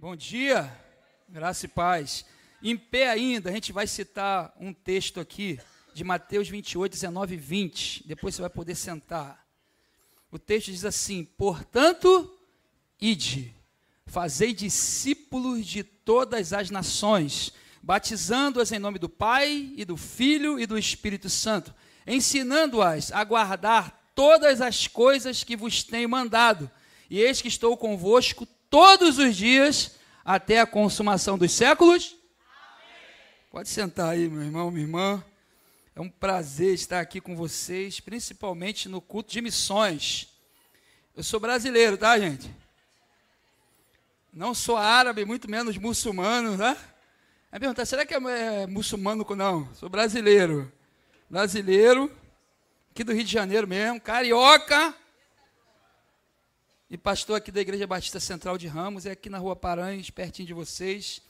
Bom dia, graça e paz. Em pé ainda, a gente vai citar um texto aqui de Mateus 28, 19 e 20. Depois você vai poder sentar. O texto diz assim: portanto, ide, fazei discípulos de todas as nações, batizando-as em nome do Pai, e do Filho e do Espírito Santo, ensinando-as a guardar todas as coisas que vos tenho mandado. E eis que estou convosco todos os dias, até a consumação dos séculos. Amém. Pode sentar aí, meu irmão, minha irmã. É um prazer estar aqui com vocês, principalmente no culto de missões. Eu sou brasileiro, tá, gente? Não sou árabe, muito menos muçulmano, tá? Aí perguntar, será que é muçulmano? Não, sou brasileiro. Brasileiro, aqui do Rio de Janeiro mesmo, carioca. E pastor aqui da Igreja Batista Central de Ramos, é aqui na Rua Paranhos, pertinho de vocês.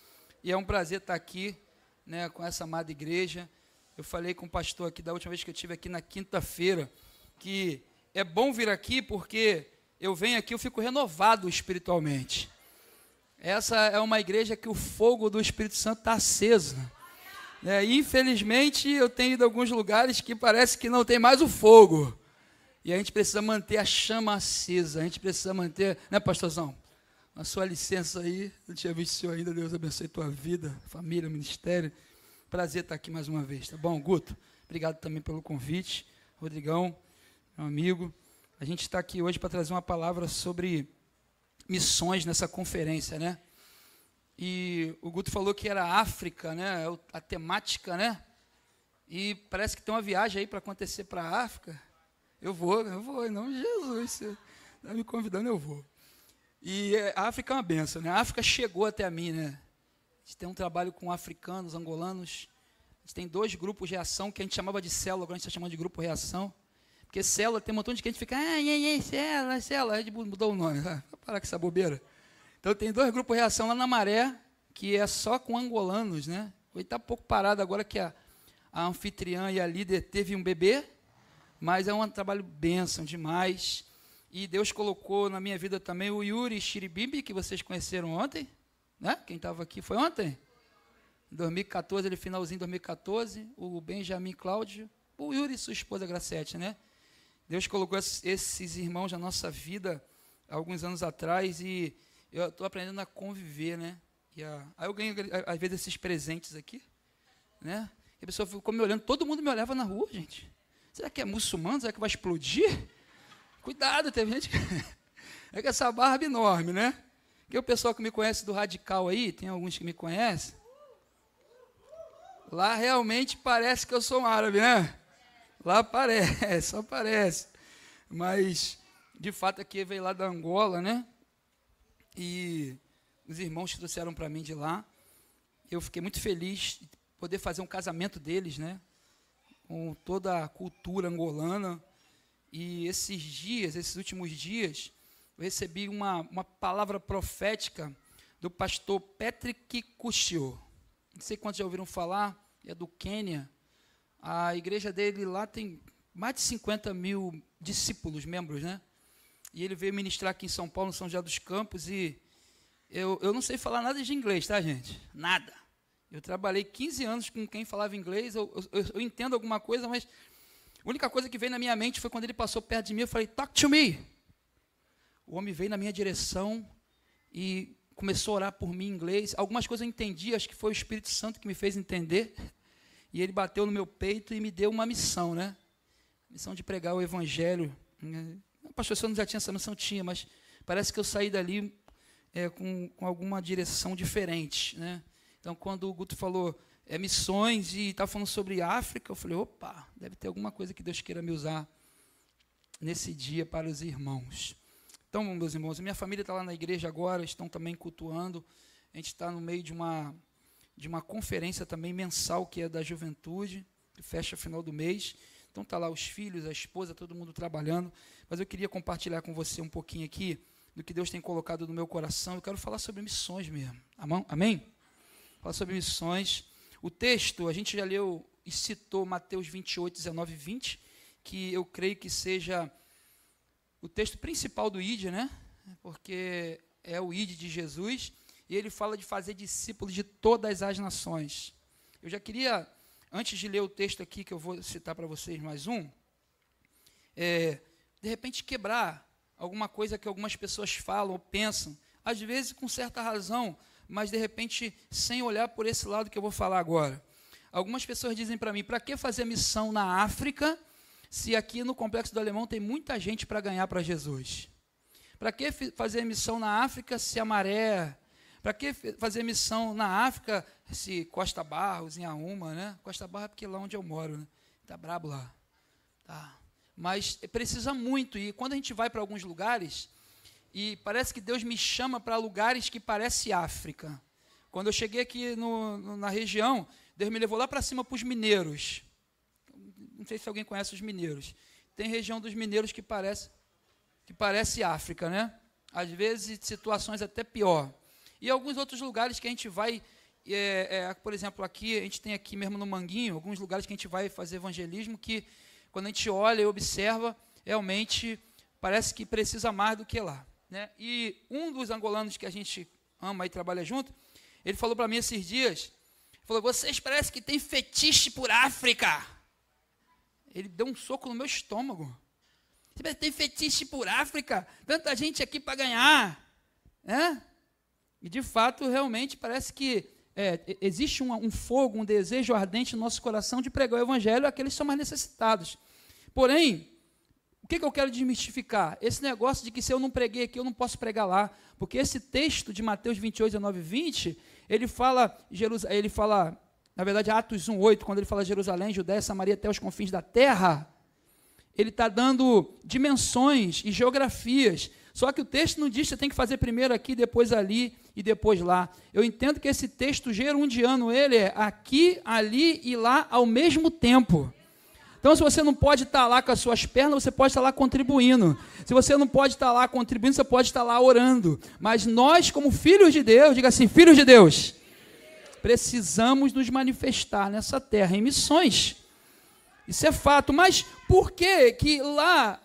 E é um prazer estar aqui, né, com essa amada igreja. Eu falei com o pastor aqui da última vez que eu estive aqui na quinta-feira, que é bom vir aqui porque eu venho aqui, eu fico renovado espiritualmente. Essa é uma igreja que o fogo do Espírito Santo está aceso. Infelizmente, eu tenho ido a alguns lugares que parece que não tem mais o fogo. E a gente precisa manter a chama acesa, a gente precisa manter, né, pastorzão? A sua licença aí, não tinha visto o senhor ainda, Deus abençoe tua vida, família, ministério. Prazer estar aqui mais uma vez, tá bom, Guto? Obrigado também pelo convite, Rodrigão, meu amigo. A gente está aqui hoje para trazer uma palavra sobre missões nessa conferência, né? E o Guto falou que era África, né? A temática, né? E parece que tem uma viagem aí para acontecer para a África. Eu vou, em nome de Jesus, você está me convidando, eu vou. E a África é uma benção, né? A África chegou até a mim, né? A gente tem um trabalho com africanos, angolanos. A gente tem 2 grupos de reação que a gente chamava de célula, agora a gente está chamando de grupo reação. Porque célula tem um montão de gente que fica, célula, a gente mudou o nome, vou parar com essa bobeira. Então tem 2 grupos de reação lá na Maré, que é só com angolanos, né? Ele está um pouco parado agora que a anfitriã e a líder teve um bebê, mas é um trabalho bênção demais. E Deus colocou na minha vida também o Yuri Shiribimbi, que vocês conheceram ontem, né? Quem estava aqui foi ontem? Em 2014, ele finalzinho de 2014, o Benjamin Cláudio, o Yuri e sua esposa Gracete, né? Deus colocou esses irmãos na nossa vida há alguns anos atrás e eu estou aprendendo a conviver, né? Aí eu ganho, às vezes, esses presentes aqui, né? E a pessoa ficou me olhando, todo mundo me olhava na rua, gente. Será que é muçulmano? Será que vai explodir? Cuidado, tem gente que... É que essa barba é enorme, né? Porque o pessoal que me conhece do Radical aí, tem alguns que me conhecem, lá realmente parece que eu sou um árabe, né? Lá parece, só parece. Mas, de fato, aqui veio lá da Angola, né? E os irmãos trouxeram para mim de lá. Eu fiquei muito feliz de poder fazer um casamento deles, né? Com toda a cultura angolana. E esses últimos dias, eu recebi uma palavra profética do pastor Patrick Cushio. Não sei quantos já ouviram falar, é do Quênia. A igreja dele lá tem mais de 50 mil discípulos, membros, né? E ele veio ministrar aqui em São Paulo, no São José dos Campos, e eu não sei falar nada de inglês, tá, gente? Nada. Eu trabalhei 15 anos com quem falava inglês, eu entendo alguma coisa, mas a única coisa que veio na minha mente foi quando ele passou perto de mim, eu falei, talk to me. O homem veio na minha direção e começou a orar por mim em inglês. Algumas coisas eu entendi, acho que foi o Espírito Santo que me fez entender. E ele bateu no meu peito e me deu uma missão, né? Missão de pregar o evangelho. Pastor, você não já tinha essa missão? Tinha, mas parece que eu saí dali com alguma direção diferente, né? Então, quando o Guto falou missões e estava falando sobre África, eu falei, opa, deve ter alguma coisa que Deus queira me usar nesse dia para os irmãos. Então, meus irmãos, minha família está lá na igreja agora, estão também cultuando. A gente está no meio de uma conferência também mensal, que é da juventude, que fecha final do mês. Então, está lá os filhos, a esposa, todo mundo trabalhando. Mas eu queria compartilhar com você um pouquinho aqui do que Deus tem colocado no meu coração. Eu quero falar sobre missões mesmo. Amém? Falar sobre missões. O texto, a gente já leu e citou Mateus 28, 19 e 20, que eu creio que seja o texto principal do ID, né? Porque é o ID de Jesus. e ele fala de fazer discípulos de todas as nações. Eu já queria, antes de ler o texto aqui, que eu vou citar para vocês mais um, de repente quebrar alguma coisa que algumas pessoas falam ou pensam, às vezes com certa razão, mas de repente sem olhar por esse lado que eu vou falar agora. Algumas pessoas dizem para mim, para que fazer missão na África, se aqui no Complexo do Alemão tem muita gente para ganhar para Jesus? Para que fazer missão na África se a maré... Para que fazer missão na África se Costa Barros, em Auma, né? Costa Barros é porque é lá onde eu moro, né? Tá brabo lá. Tá. Mas precisa muito, e quando a gente vai para alguns lugares, e parece que Deus me chama para lugares que parece África. Quando eu cheguei aqui na região, Deus me levou lá para cima para os mineiros. Não sei se alguém conhece os mineiros. Tem região dos mineiros que parece África, né? Às vezes situações até pior. E alguns outros lugares que a gente vai, por exemplo, aqui, a gente tem aqui mesmo no Manguinho, alguns lugares que a gente vai fazer evangelismo, que quando a gente olha e observa, realmente parece que precisa mais do que lá, né? E um dos angolanos que a gente ama e trabalha junto, ele falou para mim esses dias, falou, vocês parecem que têm fetiche por África. Ele deu um soco no meu estômago. Você tem fetiche por África? Tanta gente aqui para ganhar, né? E, de fato, realmente parece que existe um fogo, um desejo ardente no nosso coração de pregar o evangelho àqueles que são mais necessitados. Porém, o que eu quero desmistificar? Esse negócio de que se eu não preguei aqui, eu não posso pregar lá. Porque esse texto de Mateus 28, 19 e 20, ele fala, na verdade, Atos 1:8, quando ele fala Jerusalém, Judéia, Samaria, até os confins da terra, ele está dando dimensões e geografias. Só que o texto não diz que você tem que fazer primeiro aqui, depois ali e depois lá. Eu entendo que esse texto gerundiano, ele é aqui, ali e lá ao mesmo tempo. Então, se você não pode estar lá com as suas pernas, você pode estar lá contribuindo. Se você não pode estar lá contribuindo, você pode estar lá orando. Mas nós, como filhos de Deus, diga assim, filhos de Deus, precisamos nos manifestar nessa terra em missões. Isso é fato. Mas por que lá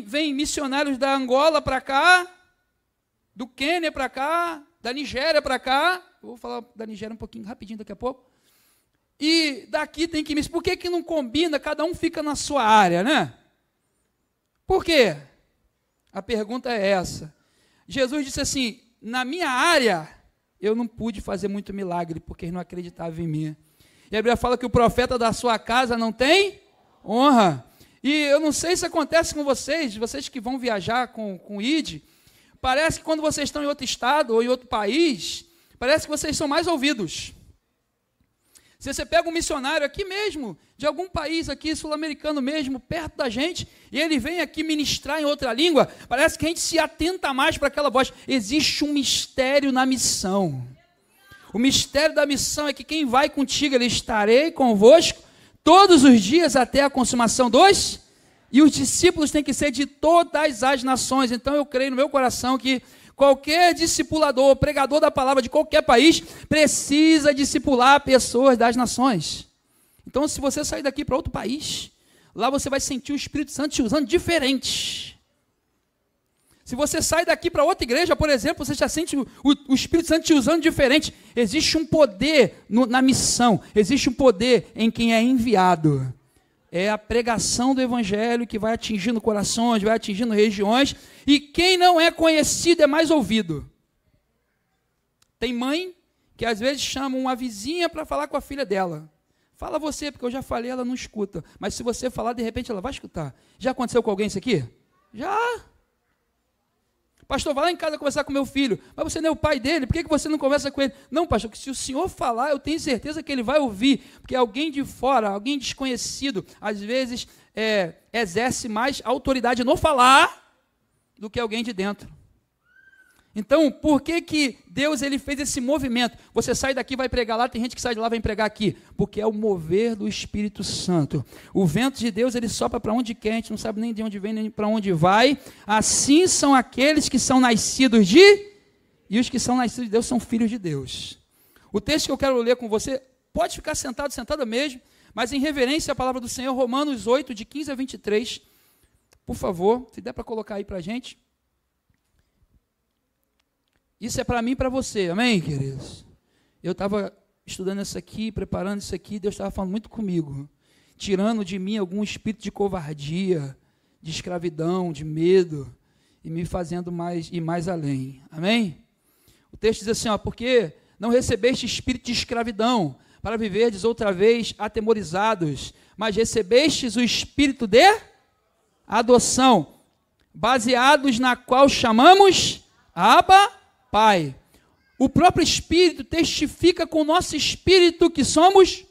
vem missionários da Angola para cá, do Quênia para cá, da Nigéria para cá? Eu vou falar da Nigéria um pouquinho rapidinho daqui a pouco. E daqui tem que ir. Por que não combina? Cada um fica na sua área, né? Por quê? A pergunta é essa. Jesus disse assim, na minha área, eu não pude fazer muito milagre, porque eles não acreditavam em mim. E a Bíblia fala que o profeta da sua casa não tem honra. E eu não sei se acontece com vocês que vão viajar com o ID, parece que quando vocês estão em outro estado ou em outro país, parece que vocês são mais ouvidos. Se você pega um missionário aqui mesmo, de algum país aqui, sul-americano mesmo, perto da gente, e ele vem aqui ministrar em outra língua, parece que a gente se atenta mais para aquela voz. Existe um mistério na missão. O mistério da missão é que quem vai contigo, ele estarei convosco todos os dias até a consumação dos... E os discípulos têm que ser de todas as nações. Então eu creio no meu coração que qualquer discipulador, pregador da palavra de qualquer país, precisa discipular pessoas das nações. Então, se você sair daqui para outro país, lá você vai sentir o Espírito Santo te usando diferente. Se você sai daqui para outra igreja, por exemplo, você já sente o Espírito Santo te usando diferente. Existe um poder na missão, existe um poder em quem é enviado. É a pregação do evangelho que vai atingindo corações, vai atingindo regiões, e quem não é conhecido é mais ouvido. Tem mãe que às vezes chama uma vizinha para falar com a filha dela. Fala você, porque eu já falei, ela não escuta. Mas se você falar, de repente ela vai escutar. Já aconteceu com alguém isso aqui? Já. Pastor, vai lá em casa conversar com meu filho. Mas você não é o pai dele, por que você não conversa com ele? Não, pastor, que se o senhor falar, eu tenho certeza que ele vai ouvir. Porque alguém de fora, alguém desconhecido, às vezes exerce mais autoridade no falar do que alguém de dentro. Então, por que Deus ele fez esse movimento? Você sai daqui e vai pregar lá, tem gente que sai de lá e vai pregar aqui. Porque é o mover do Espírito Santo. O vento de Deus, ele sopra para onde quer, a gente não sabe nem de onde vem, nem para onde vai. Assim são aqueles que são nascidos de... E os que são nascidos de Deus são filhos de Deus. O texto que eu quero ler com você, pode ficar sentado, sentada mesmo, mas em reverência à palavra do Senhor, Romanos 8, de 15 a 23. Por favor, se der para colocar aí para a gente. Isso é para mim e para você, amém, queridos? Eu estava estudando isso aqui, preparando isso aqui, Deus estava falando muito comigo, tirando de mim algum espírito de covardia, de escravidão, de medo, e me fazendo ir mais além, amém? O texto diz assim, porque não recebeste espírito de escravidão, para viverdes outra vez atemorizados, mas recebestes o espírito de adoção, baseados na qual chamamos Abba, Pai. O próprio Espírito testifica com o nosso espírito que somos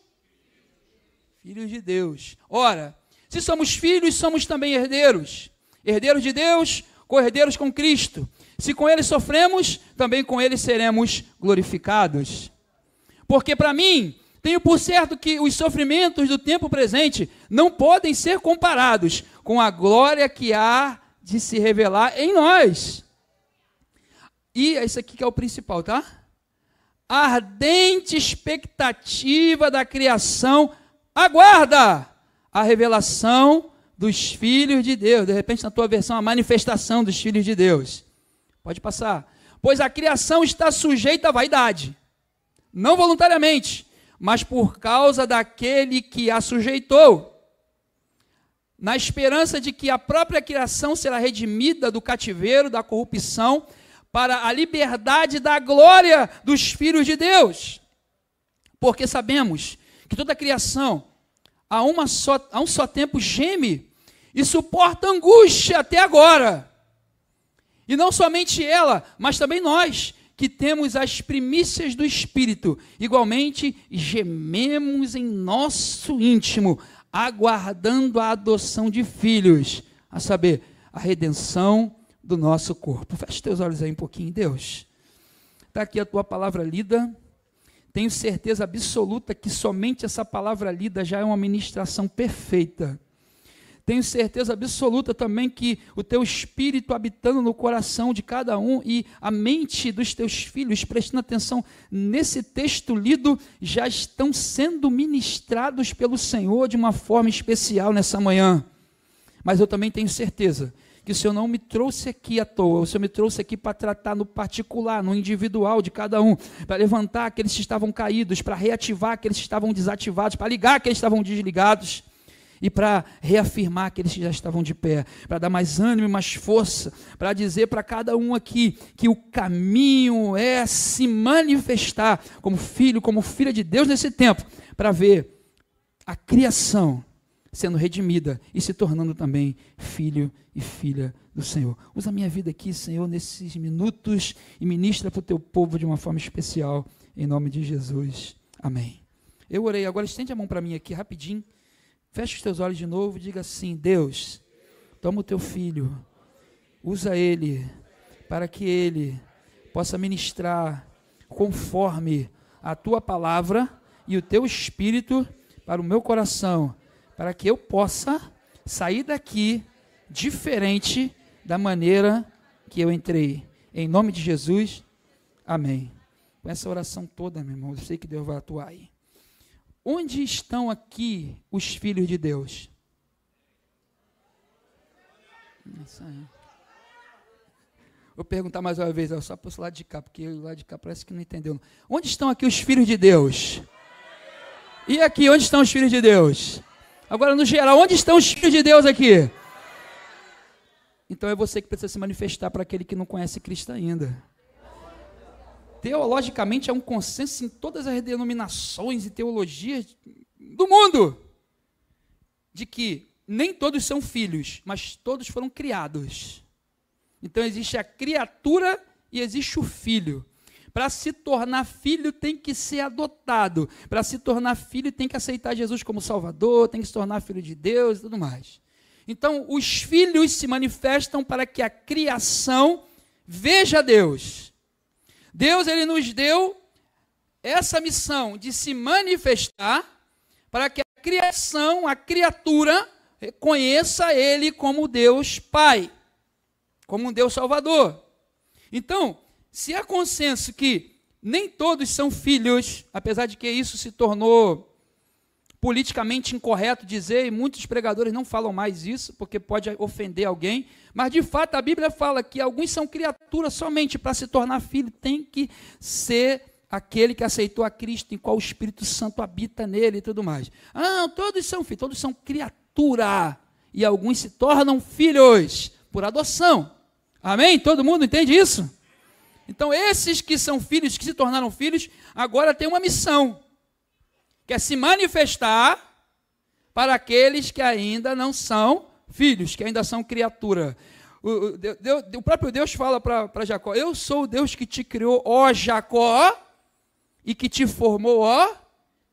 filhos de Deus. Ora, se somos filhos, somos também herdeiros. Herdeiros de Deus, co-herdeiros com Cristo. Se com Ele sofremos, também com Ele seremos glorificados. Porque para mim, tenho por certo que os sofrimentos do tempo presente não podem ser comparados com a glória que há de se revelar em nós. E isso aqui que é o principal, tá? A ardente expectativa da criação aguarda a revelação dos filhos de Deus. De repente, na tua versão, a manifestação dos filhos de Deus. Pode passar. Pois a criação está sujeita à vaidade. Não voluntariamente, mas por causa daquele que a sujeitou. Na esperança de que a própria criação será redimida do cativeiro, da corrupção, para a liberdade da glória dos filhos de Deus. Porque sabemos que toda a criação, a um só tempo, geme e suporta angústia até agora. E não somente ela, mas também nós, que temos as primícias do Espírito, igualmente gememos em nosso íntimo, aguardando a adoção de filhos, a saber, a redenção do nosso corpo. Feche teus olhos aí um pouquinho, Deus. Está aqui a tua palavra lida. Tenho certeza absoluta que somente essa palavra lida já é uma ministração perfeita. Tenho certeza absoluta também que o teu Espírito habitando no coração de cada um e a mente dos teus filhos, prestando atenção nesse texto lido, já estão sendo ministrados pelo Senhor de uma forma especial nessa manhã. Mas eu também tenho certeza que o Senhor não me trouxe aqui à toa, o Senhor me trouxe aqui para tratar no particular, no individual de cada um, para levantar aqueles que estavam caídos, para reativar aqueles que estavam desativados, para ligar aqueles que estavam desligados, e para reafirmar aqueles que já estavam de pé, para dar mais ânimo e mais força, para dizer para cada um aqui que o caminho é se manifestar como filho, como filha de Deus nesse tempo, para ver a criação sendo redimida e se tornando também filho e filha do Senhor. Usa a minha vida aqui, Senhor, nesses minutos e ministra para o teu povo de uma forma especial, em nome de Jesus. Amém. Eu orei, agora estende a mão para mim aqui rapidinho, fecha os teus olhos de novo e diga assim: Deus, toma o teu filho, usa ele para que ele possa ministrar conforme a tua palavra e o teu espírito para o meu coração, para que eu possa sair daqui diferente da maneira que eu entrei. Em nome de Jesus, amém. Com essa oração toda, meu irmão, eu sei que Deus vai atuar aí. Onde estão aqui os filhos de Deus? Vou perguntar mais uma vez, só para o lado de cá, porque o lado de cá parece que não entendeu. Onde estão aqui os filhos de Deus? E aqui, onde estão os filhos de Deus? Agora, no geral, onde estão os filhos de Deus aqui? Então é você que precisa se manifestar para aquele que não conhece Cristo ainda. Teologicamente, há um consenso em todas as denominações e teologias do mundo, de que nem todos são filhos, mas todos foram criados. Então existe a criatura e existe o filho. Para se tornar filho tem que ser adotado. Para se tornar filho tem que aceitar Jesus como Salvador, tem que se tornar filho de Deus e tudo mais. Então os filhos se manifestam para que a criação veja Deus. Deus, ele nos deu essa missão de se manifestar para que a criação, a criatura, reconheça ele como Deus Pai, como um Deus Salvador. Então, se há consenso que nem todos são filhos, apesar de que isso se tornou politicamente incorreto dizer, e muitos pregadores não falam mais isso, porque pode ofender alguém, mas de fato a Bíblia fala que alguns são criaturas somente para se tornar filho, tem que ser aquele que aceitou a Cristo, em qual o Espírito Santo habita nele e tudo mais. Ah, todos são filhos, todos são criatura, e alguns se tornam filhos por adoção. Amém? Todo mundo entende isso? Então esses que são filhos, que se tornaram filhos, agora têm uma missão, que é se manifestar para aqueles que ainda não são filhos, que ainda são criatura. O próprio Deus fala para Jacó: eu sou o Deus que te criou, ó Jacó, e que te formou, ó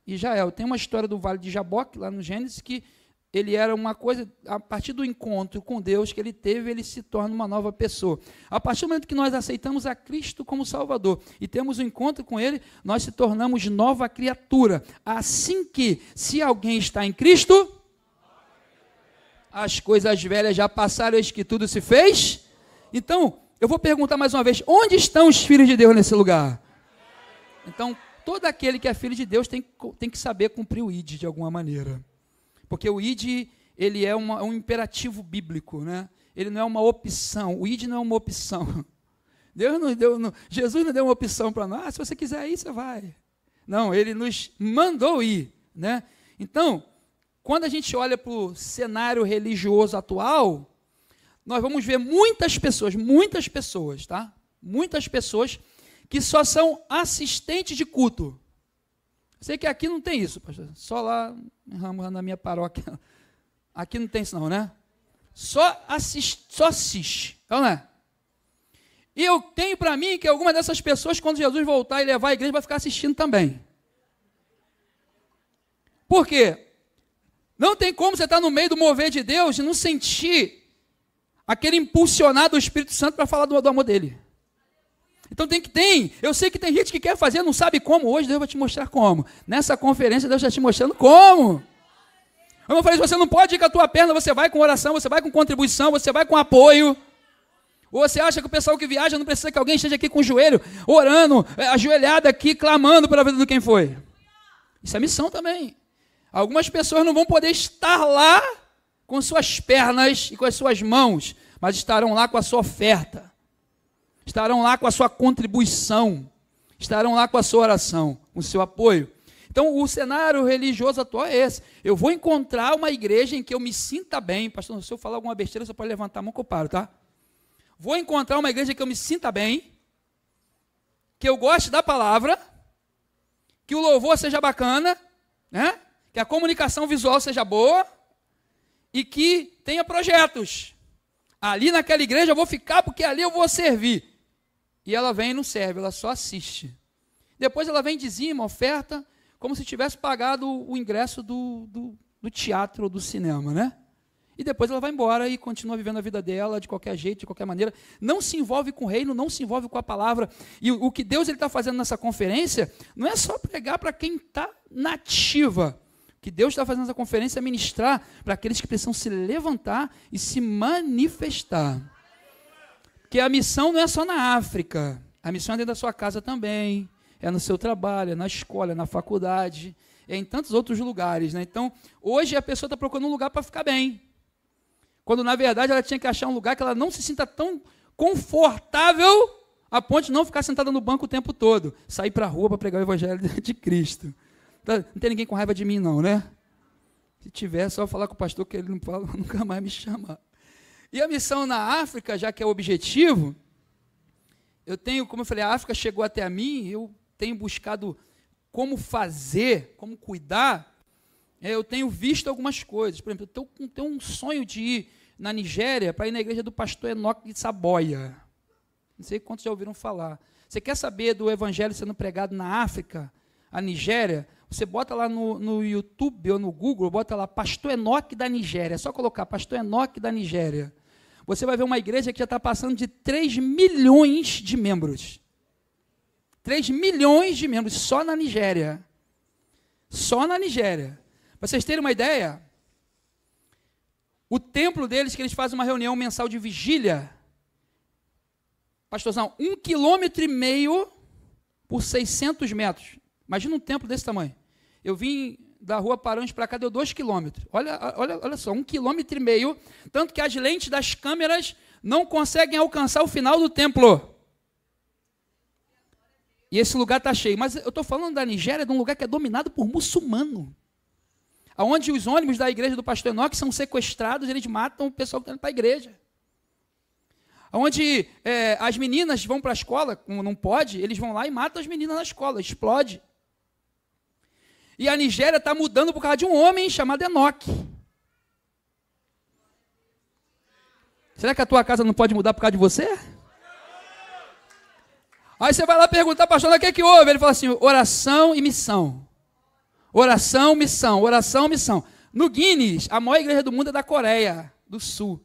Israel. Tem uma história do Vale de Jaboque, lá no Gênesis, que ele era uma coisa, a partir do encontro com Deus que ele teve, ele se torna uma nova pessoa. A partir do momento que nós aceitamos a Cristo como Salvador e temos um encontro com Ele, nós se tornamos nova criatura. Assim que, se alguém está em Cristo, as coisas velhas já passaram, eis que tudo se fez. Então, eu vou perguntar mais uma vez: onde estão os filhos de Deus nesse lugar? Então, todo aquele que é filho de Deus tem que saber cumprir o ID de alguma maneira. Porque o ID, ele é um imperativo bíblico, né? Ele não é uma opção. O ID não é uma opção. Jesus não deu uma opção para nós. Ah, se você quiser ir, você vai. Não, ele nos mandou ir, né? Então, quando a gente olha para o cenário religioso atual, nós vamos ver muitas pessoas, tá? Muitas pessoas que só são assistentes de culto. Sei que aqui não tem isso, pastor. Só lá na minha paróquia. Aqui não tem isso não, né? Só assiste. Então, né? E eu tenho para mim que alguma dessas pessoas, quando Jesus voltar e levar a igreja, vai ficar assistindo também. Por quê? Não tem como você estar no meio do mover de Deus e não sentir aquele impulsionar do Espírito Santo para falar do amor dele. Então eu sei que tem gente que quer fazer, não sabe como. Hoje Deus vai te mostrar como. Nessa conferência Deus está te mostrando como. Eu falei: você não pode ir com a tua perna, você vai com oração, você vai com contribuição, você vai com apoio. Ou você acha que o pessoal que viaja não precisa que alguém esteja aqui com o joelho, orando, ajoelhado aqui, clamando pela vida de quem foi. Isso é missão também. Algumas pessoas não vão poder estar lá com suas pernas e com as suas mãos, mas estarão lá com a sua oferta. Estarão lá com a sua contribuição, estarão lá com a sua oração, com o seu apoio. Então, o cenário religioso atual é esse. Eu vou encontrar uma igreja em que eu me sinta bem. Pastor, se eu falar alguma besteira, você pode levantar a mão que eu paro, tá? Vou encontrar uma igreja em que eu me sinta bem, que eu goste da palavra, que o louvor seja bacana, né? Que a comunicação visual seja boa e que tenha projetos. Ali naquela igreja eu vou ficar porque ali eu vou servir. E ela vem e não serve, ela só assiste. Depois ela vem, dizima, oferta, como se tivesse pagado o ingresso do teatro ou do cinema, né? E depois ela vai embora e continua vivendo a vida dela de qualquer jeito, de qualquer maneira. Não se envolve com o reino, não se envolve com a palavra. E o que Deus está fazendo nessa conferência não é só pregar para quem está nativa. O que Deus está fazendo nessa conferência é ministrar para aqueles que precisam se levantar e se manifestar. Porque a missão não é só na África, a missão é dentro da sua casa também, é no seu trabalho, é na escola, é na faculdade, é em tantos outros lugares, né? Então, hoje a pessoa está procurando um lugar para ficar bem, quando na verdade ela tinha que achar um lugar que ela não se sinta tão confortável a ponto de não ficar sentada no banco o tempo todo, sair para a rua para pregar o evangelho de Cristo. Não tem ninguém com raiva de mim não, né? Se tiver, é só falar com o pastor que ele não fala, nunca mais me chamar. E a missão na África, já que é o objetivo, eu tenho, como eu falei, a África chegou até a mim, eu tenho buscado como fazer, como cuidar, eu tenho visto algumas coisas. Por exemplo, eu tenho um sonho de ir na Nigéria para ir na igreja do pastor Enoque de Saboia. Não sei quantos já ouviram falar. Você quer saber do evangelho sendo pregado na África, a Nigéria? Você bota lá no YouTube ou no Google, bota lá Pastor Enoque da Nigéria. É só colocar Pastor Enoque da Nigéria. Você vai ver uma igreja que já está passando de 3 milhões de membros. 3 milhões de membros só na Nigéria. Só na Nigéria. Para vocês terem uma ideia, o templo deles, que eles fazem uma reunião mensal de vigília, pastorzão, 1,5 km por 600 metros. Imagina um templo desse tamanho. Eu vim da rua Paranhos para cá deu 2 quilômetros. Olha só, 1,5 quilômetros. Tanto que as lentes das câmeras não conseguem alcançar o final do templo. E esse lugar está cheio. Mas eu estou falando da Nigéria, de um lugar que é dominado por muçulmano. Onde os ônibus da igreja do pastor Enoque são sequestrados, eles matam o pessoal que está indo para a igreja. Onde as meninas vão para a escola, como não pode, eles vão lá e matam as meninas na escola, explode. E a Nigéria está mudando por causa de um homem chamado Enoque. Será que a tua casa não pode mudar por causa de você? Aí você vai lá perguntar, pastor, o que é que houve? Ele fala assim, oração e missão. Oração, missão, oração, missão. No Guinness, a maior igreja do mundo é da Coreia do Sul.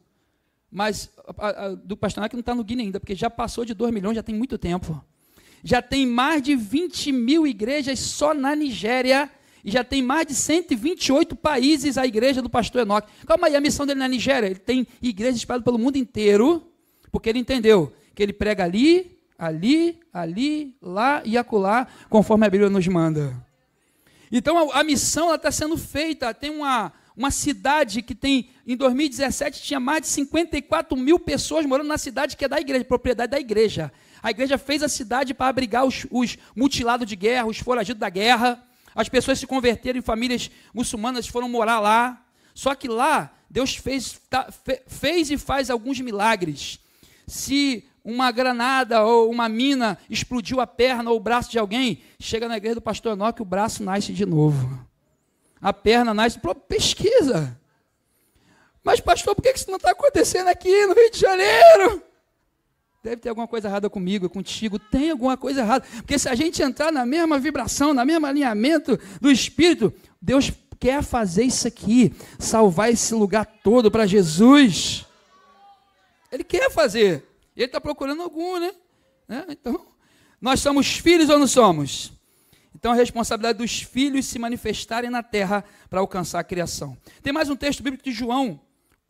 Mas a do pastor Enoque não está no Guinness ainda, porque já passou de 2 milhões, já tem muito tempo. Já tem mais de 20 mil igrejas só na Nigéria, e já tem mais de 128 países a igreja do pastor Enoque. Calma aí, a missão dele na Nigéria, ele tem igrejas espalhadas pelo mundo inteiro, porque ele entendeu que ele prega ali, lá e acolá, conforme a Bíblia nos manda. Então a missão está sendo feita. Tem uma cidade que tem, em 2017, tinha mais de 54 mil pessoas morando na cidade que é da igreja, propriedade da igreja. A igreja fez a cidade para abrigar os mutilados de guerra, os foragidos da guerra. As pessoas se converteram em famílias muçulmanas, foram morar lá. Só que lá, Deus fez e faz alguns milagres. Se uma granada ou uma mina explodiu a perna ou o braço de alguém, chega na igreja do pastor Enoque, o braço nasce de novo. A perna nasce, pesquisa. Mas pastor, por que isso não está acontecendo aqui no Rio de Janeiro? Deve ter alguma coisa errada comigo, contigo, tem alguma coisa errada. Porque se a gente entrar na mesma vibração, no mesmo alinhamento do Espírito, Deus quer fazer isso aqui, salvar esse lugar todo para Jesus. Ele quer fazer. Ele está procurando algum, né? Então, nós somos filhos ou não somos? Então, a responsabilidade dos filhos se manifestarem na terra para alcançar a criação. Tem mais um texto bíblico de João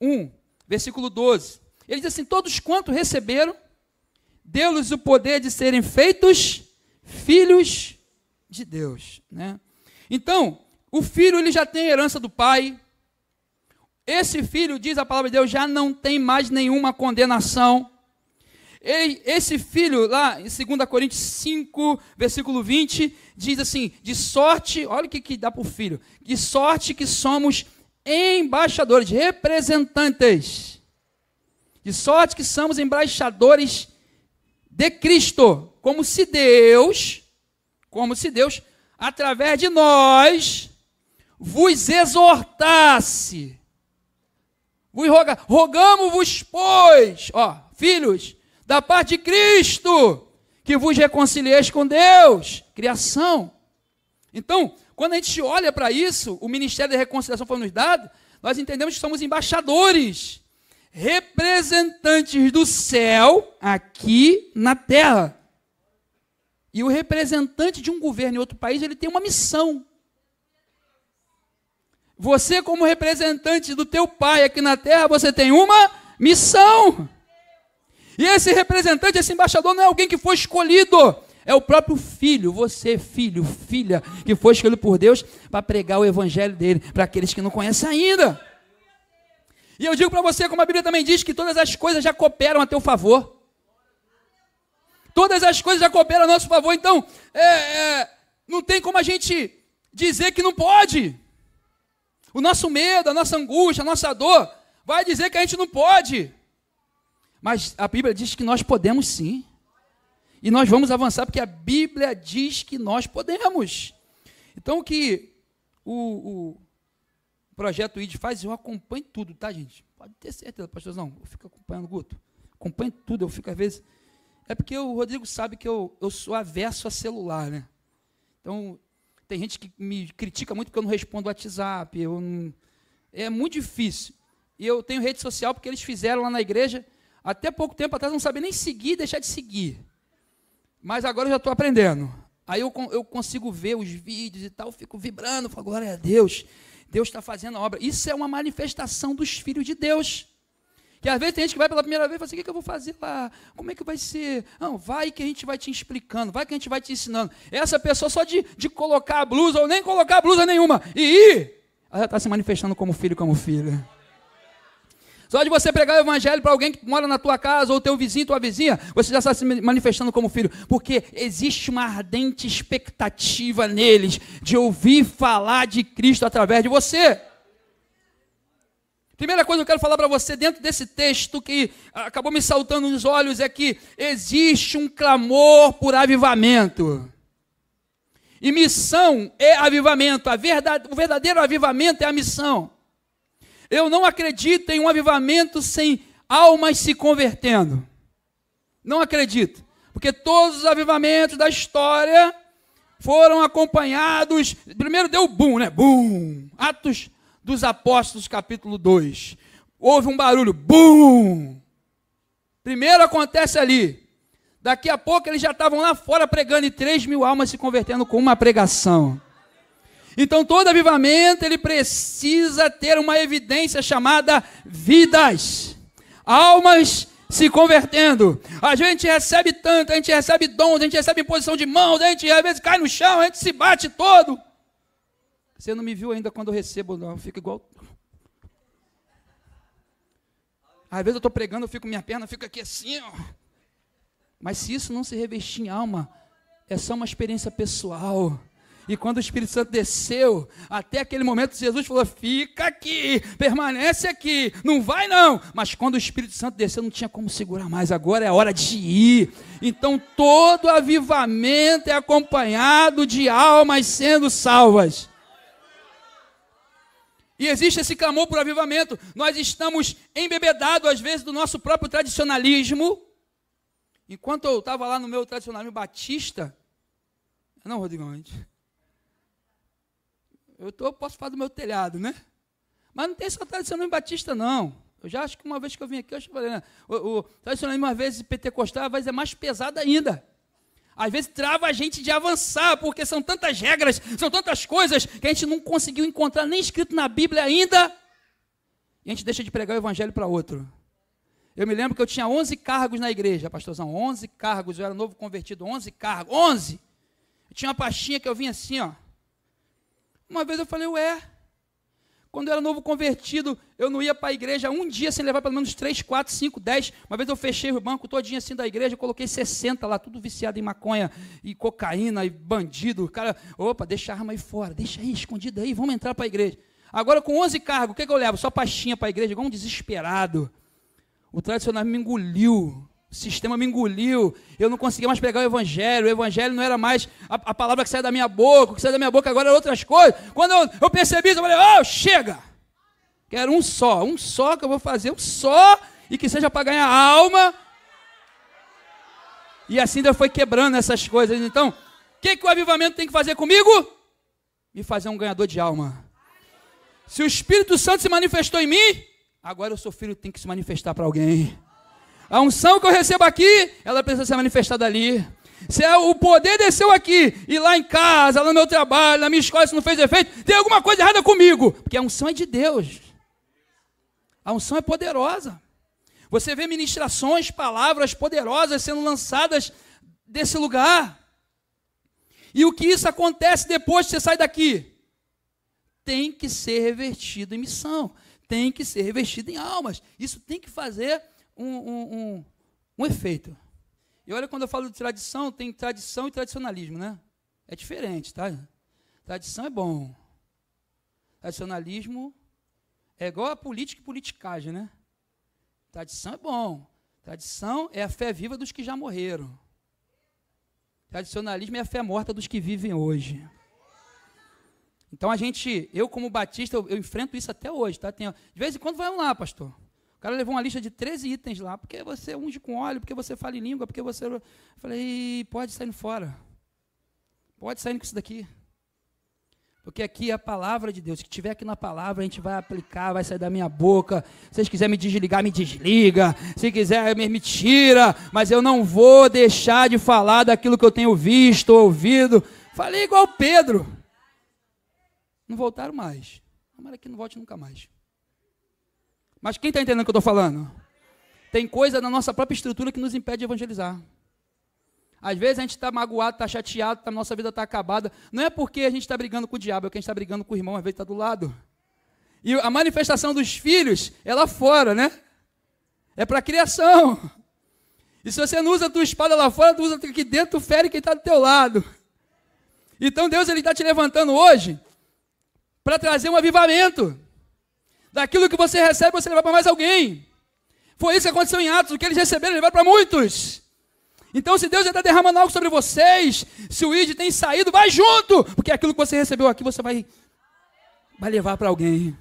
1, versículo 12. Ele diz assim, todos quanto receberam, deu-lhes o poder de serem feitos filhos de Deus. Né? Então, o filho ele já tem a herança do pai. Esse filho, diz a palavra de Deus, já não tem mais nenhuma condenação. Esse filho, lá em 2 Coríntios 5, versículo 20, diz assim, de sorte, olha o que dá para o filho, de sorte que somos embaixadores, representantes, de sorte que somos embaixadores de Cristo, como se Deus, através de nós, vos exortasse, rogamos-vos, pois, filhos, da parte de Cristo, que vos reconcilieis com Deus, criação. Então, quando a gente olha para isso, o ministério da reconciliação foi nos dado, nós entendemos que somos embaixadores, representantes do céu aqui na terra. E o representante de um governo em outro país, ele tem uma missão. Você, como representante do teu pai aqui na terra, você tem uma missão. E esse representante, esse embaixador não é alguém que foi escolhido, é o próprio filho, você, filho, filha, que foi escolhido por Deus para pregar o evangelho dele para aqueles que não conhecem ainda. E eu digo para você, como a Bíblia também diz, que todas as coisas já cooperam a teu favor. Todas as coisas já cooperam a nosso favor, então não tem como a gente dizer que não pode. O nosso medo, a nossa angústia, a nossa dor, vai dizer que a gente não pode. Mas a Bíblia diz que nós podemos sim. E nós vamos avançar porque a Bíblia diz que nós podemos. Então o que o projeto ID faz, eu acompanho tudo, tá, gente? Pode ter certeza, pastorzão, eu fico acompanhando o Guto. Acompanho tudo, eu fico às vezes... É porque o Rodrigo sabe que eu sou averso a celular, né? Então, tem gente que me critica muito porque eu não respondo o WhatsApp, é muito difícil. E eu tenho rede social porque eles fizeram lá na igreja... Até pouco tempo atrás eu não sabia nem seguir e deixar de seguir. Mas agora eu já estou aprendendo. Aí eu consigo ver os vídeos e tal, fico vibrando, falo, glória a Deus. Deus está fazendo a obra. Isso é uma manifestação dos filhos de Deus, Que às vezes tem gente que vai pela primeira vez e fala assim, o que eu vou fazer lá? Como é que vai ser? Não, vai que a gente vai te explicando, vai que a gente vai te ensinando. Essa pessoa só de colocar a blusa, ou nem colocar blusa nenhuma, e ir, ela já está se manifestando como filho, como filha. Só de você pregar o evangelho para alguém que mora na tua casa, ou teu vizinho, tua vizinha, você já está se manifestando como filho. Porque existe uma ardente expectativa neles de ouvir falar de Cristo através de você. Primeira coisa que eu quero falar para você dentro desse texto que acabou me saltando nos olhos é que existe um clamor por avivamento. E missão é avivamento. O verdadeiro avivamento é a missão. Eu não acredito em um avivamento sem almas se convertendo. Não acredito. Porque todos os avivamentos da história foram acompanhados. Primeiro deu boom, né? Boom! Atos dos Apóstolos, capítulo 2. Houve um barulho, bum! Primeiro acontece ali. Daqui a pouco eles já estavam lá fora pregando e 3.000 almas se convertendo com uma pregação. Então todo avivamento ele precisa ter uma evidência chamada vidas. Almas se convertendo. A gente recebe tanto, a gente recebe dons, a gente recebe imposição de mãos, a gente às vezes cai no chão, a gente se bate todo. Você não me viu ainda quando eu recebo, não. Eu fico igual. Às vezes eu estou pregando, minha perna fica aqui assim, ó. Mas se isso não se revestir em alma, é só uma experiência pessoal. E quando o Espírito Santo desceu, até aquele momento Jesus falou, fica aqui, permanece aqui, não vai não. Mas quando o Espírito Santo desceu, não tinha como segurar mais, agora é a hora de ir. Então todo avivamento é acompanhado de almas sendo salvas. E existe esse clamor por avivamento. Nós estamos embebedados, às vezes, do nosso próprio tradicionalismo. Enquanto eu estava lá no meu tradicionalismo batista, não, Rodrigão, eu posso falar do meu telhado, né? Mas não tem só tradicionalismo batista, não. Eu já acho que uma vez que eu vim aqui, eu falei, né? O tradicionalismo, às vezes, pentecostal, às vezes é mais pesado ainda. Às vezes trava a gente de avançar, porque são tantas regras, são tantas coisas, que a gente não conseguiu encontrar nem escrito na Bíblia ainda, e a gente deixa de pregar o evangelho para outro. Eu me lembro que eu tinha 11 cargos na igreja, pastorzão, 11 cargos, eu era novo convertido, 11 cargos, 11! Eu tinha uma pastinha que eu vinha assim, ó. Uma vez eu falei, quando eu era novo convertido, eu não ia para a igreja um dia sem levar pelo menos 3, 4, 5, 10. Uma vez eu fechei o banco todinho assim da igreja, coloquei 60 lá, tudo viciado em maconha e cocaína e bandido. O cara, opa, deixa a arma aí fora, deixa aí, escondida aí, vamos entrar para a igreja. Agora com 11 cargos, o que eu levo? Só pastinha para a igreja, igual um desesperado. O tradicionalismo me engoliu. O sistema me engoliu, eu não conseguia mais pregar o evangelho não era mais a palavra que saia da minha boca, o que saia da minha boca agora era outras coisas. Quando eu percebi isso, eu falei, chega, quero um só que eu vou fazer, um só, e que seja para ganhar alma. E assim Deus foi quebrando essas coisas. Então, o que o avivamento tem que fazer comigo? Me fazer um ganhador de alma. Se o Espírito Santo se manifestou em mim, agora eu sou filho, tem que se manifestar para alguém. A unção que eu recebo aqui, ela precisa ser manifestada ali. Se o poder desceu aqui, e lá em casa, lá no meu trabalho, na minha escola, isso não fez efeito, tem alguma coisa errada comigo. Porque a unção é de Deus. A unção é poderosa. Você vê ministrações, palavras poderosas sendo lançadas desse lugar. E o que isso acontece depois que você sai daqui? Tem que ser revertido em missão. Tem que ser revestido em almas. Isso tem que fazer um efeito. E olha, quando eu falo de tradição, tem tradição e tradicionalismo, né? É diferente, tá? Tradição é bom. Tradicionalismo é igual a política e politicagem, né? Tradição é bom. Tradição é a fé viva dos que já morreram. Tradicionalismo é a fé morta dos que vivem hoje. Então eu como batista, eu enfrento isso até hoje, tá? De vez em quando vai lá, pastor. O cara levou uma lista de 13 itens lá, porque você unge com óleo, porque você fala em língua, porque você... Eu falei, pode sair fora. Pode sair com isso daqui. Porque aqui é a palavra de Deus. O que tiver aqui na palavra, a gente vai aplicar, vai sair da minha boca. Se vocês quiserem me desligar, me desliga. Se quiser, me tira. Mas eu não vou deixar de falar daquilo que eu tenho visto, ouvido. Falei igual Pedro. Não voltaram mais. Tomara que não volte nunca mais. Mas quem está entendendo o que eu estou falando? Tem coisa na nossa própria estrutura que nos impede de evangelizar. Às vezes a gente está magoado, está chateado, a nossa vida está acabada. Não é porque a gente está brigando com o diabo, é que a gente está brigando com o irmão, às vezes está do lado. E a manifestação dos filhos é lá fora, né? É para a criação. E se você não usa a tua espada lá fora, tu usa aqui dentro, tu fere quem está do teu lado. Então Deus está te levantando hoje para trazer um avivamento. Daquilo que você recebe, você levar para mais alguém. Foi isso que aconteceu em Atos, o que eles receberam, levaram para muitos. Então, se Deus já está derramando algo sobre vocês, se o ID tem saído, vai junto, porque aquilo que você recebeu aqui, você vai levar para alguém.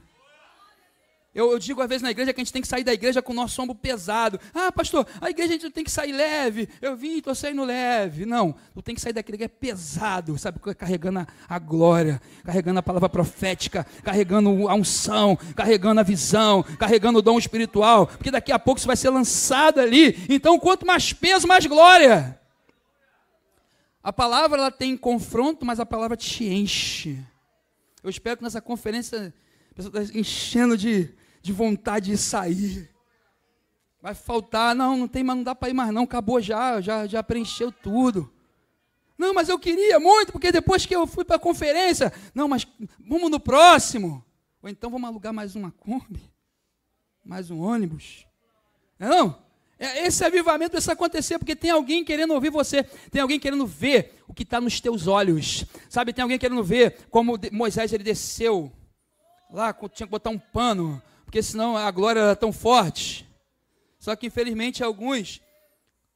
Eu digo às vezes na igreja que a gente tem que sair da igreja com o nosso ombro pesado. Ah, pastor, a igreja a gente tem que sair leve. Eu vim e estou saindo leve. Não, tu tem que sair daquele que é pesado, sabe? Carregando a glória, carregando a palavra profética, carregando a unção, carregando a visão, carregando o dom espiritual. Porque daqui a pouco isso vai ser lançado ali. Então, quanto mais peso, mais glória. A palavra ela tem confronto, mas a palavra te enche. Eu espero que nessa conferência a pessoa está enchendo de vontade de sair. Vai faltar, não tem, mas não dá para ir mais não, acabou já preencheu tudo. Não, mas eu queria muito, porque depois que eu fui para a conferência, não, mas vamos no próximo. Ou então vamos alugar mais uma Kombi, mais um ônibus. Não, esse avivamento precisa acontecer, porque tem alguém querendo ouvir você, tem alguém querendo ver o que está nos teus olhos, sabe, tem alguém querendo ver como Moisés ele desceu, lá tinha que botar um pano, porque senão a glória era tão forte. Só que infelizmente alguns,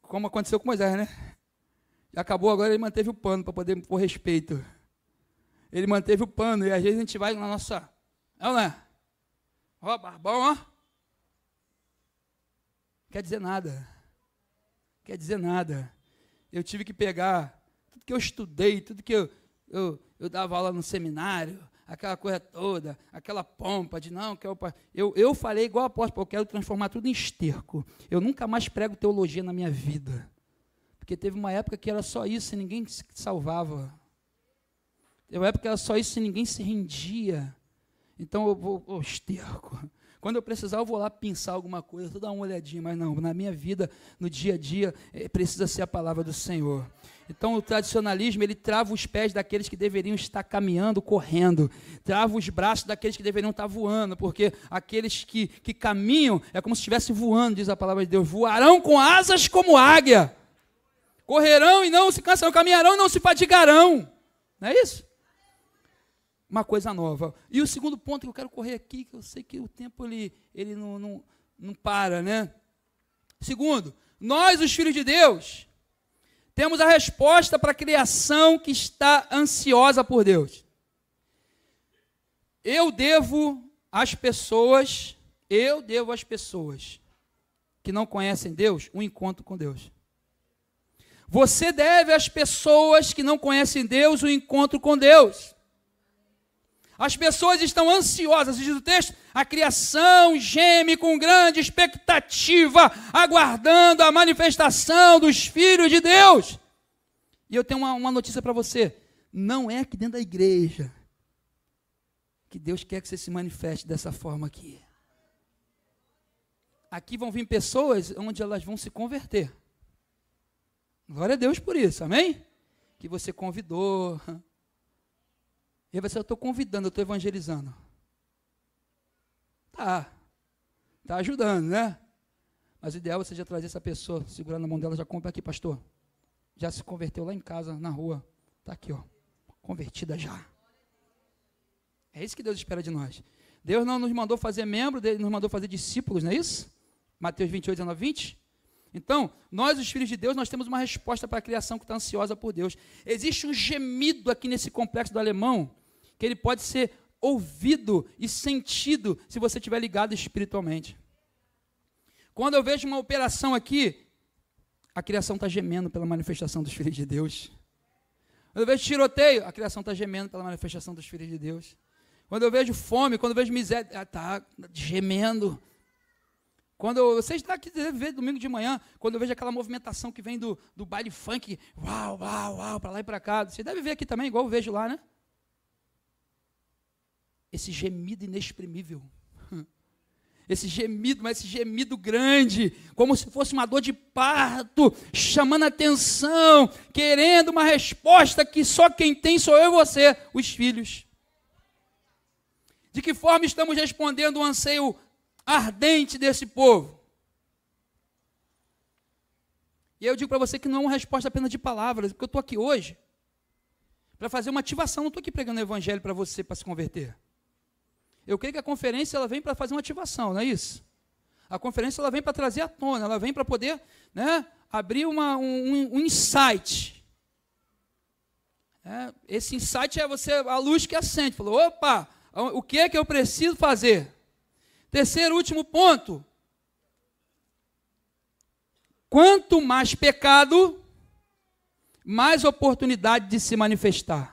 como aconteceu com Moisés, né? Acabou agora, ele manteve o pano para poder pôr respeito. Ele manteve o pano, e às vezes a gente vai na nossa... Não é? Ó, barbão, ó. Quer dizer nada. Quer dizer nada. Eu tive que pegar tudo que eu estudei, tudo que eu dava aula no seminário, aquela coisa toda, aquela pompa de não, que eu falei igual apóstolo, eu quero transformar tudo em esterco. Eu nunca mais prego teologia na minha vida. Porque teve uma época que era só isso e ninguém se salvava. Teve uma época que era só isso e ninguém se rendia. Então eu vou esterco. Quando eu precisar, eu vou lá pensar alguma coisa, vou dar uma olhadinha, mas não, na minha vida, no dia a dia, precisa ser a palavra do Senhor. Então o tradicionalismo, ele trava os pés daqueles que deveriam estar caminhando, correndo, trava os braços daqueles que deveriam estar voando, porque aqueles que caminham, é como se estivesse voando, diz a palavra de Deus, voarão com asas como águia, correrão e não se cansarão, caminharão e não se fatigarão, não é isso? Uma coisa nova. E o segundo ponto que eu quero correr aqui, que eu sei que o tempo ele não para, né? Segundo, nós, os filhos de Deus, temos a resposta para a criação que está ansiosa por Deus. Eu devo às pessoas que não conhecem Deus, um encontro com Deus. Você deve às pessoas que não conhecem Deus, um encontro com Deus. As pessoas estão ansiosas, diz o texto, a criação geme com grande expectativa, aguardando a manifestação dos filhos de Deus. E eu tenho uma notícia para você, não é aqui dentro da igreja que Deus quer que você se manifeste dessa forma aqui. Aqui vão vir pessoas onde elas vão se converter. Glória a Deus por isso, amém? Que você convidou. E aí você, eu estou convidando, eu estou evangelizando. Tá ajudando, né? Mas o ideal é você já trazer essa pessoa, segurando a mão dela, já compra aqui, pastor. Já se converteu lá em casa, na rua. Está aqui, ó, convertida já. É isso que Deus espera de nós. Deus não nos mandou fazer membro, Deus nos mandou fazer discípulos, não é isso? Mateus 28, 19, 20. Então, nós, os filhos de Deus, nós temos uma resposta para a criação que está ansiosa por Deus. Existe um gemido aqui nesse complexo do Alemão, que ele pode ser ouvido e sentido se você estiver ligado espiritualmente. Quando eu vejo uma operação aqui, a criação está gemendo pela manifestação dos filhos de Deus. Quando eu vejo tiroteio, a criação está gemendo pela manifestação dos filhos de Deus. Quando eu vejo fome, quando eu vejo miséria, está gemendo. Quando você está aqui, deve ver domingo de manhã, quando eu vejo aquela movimentação que vem do baile funk, uau, uau, uau, para lá e para cá, você deve ver aqui também, igual eu vejo lá, né? Esse gemido inexprimível. Esse gemido, mas esse gemido grande, como se fosse uma dor de parto, chamando a atenção, querendo uma resposta que só quem tem sou eu e você, os filhos. De que forma estamos respondendo o anseio ardente desse povo? E eu digo para você que não é uma resposta apenas de palavras, porque eu estou aqui hoje para fazer uma ativação, não estou aqui pregando o evangelho para você, para se converter. Eu creio que a conferência ela vem para fazer uma ativação, não é isso? A conferência ela vem para trazer à tona, ela vem para poder, né, abrir um insight. Esse insight é a luz que acende. Falou, opa, o que é que eu preciso fazer? Terceiro, último ponto. Quanto mais pecado, mais oportunidade de se manifestar.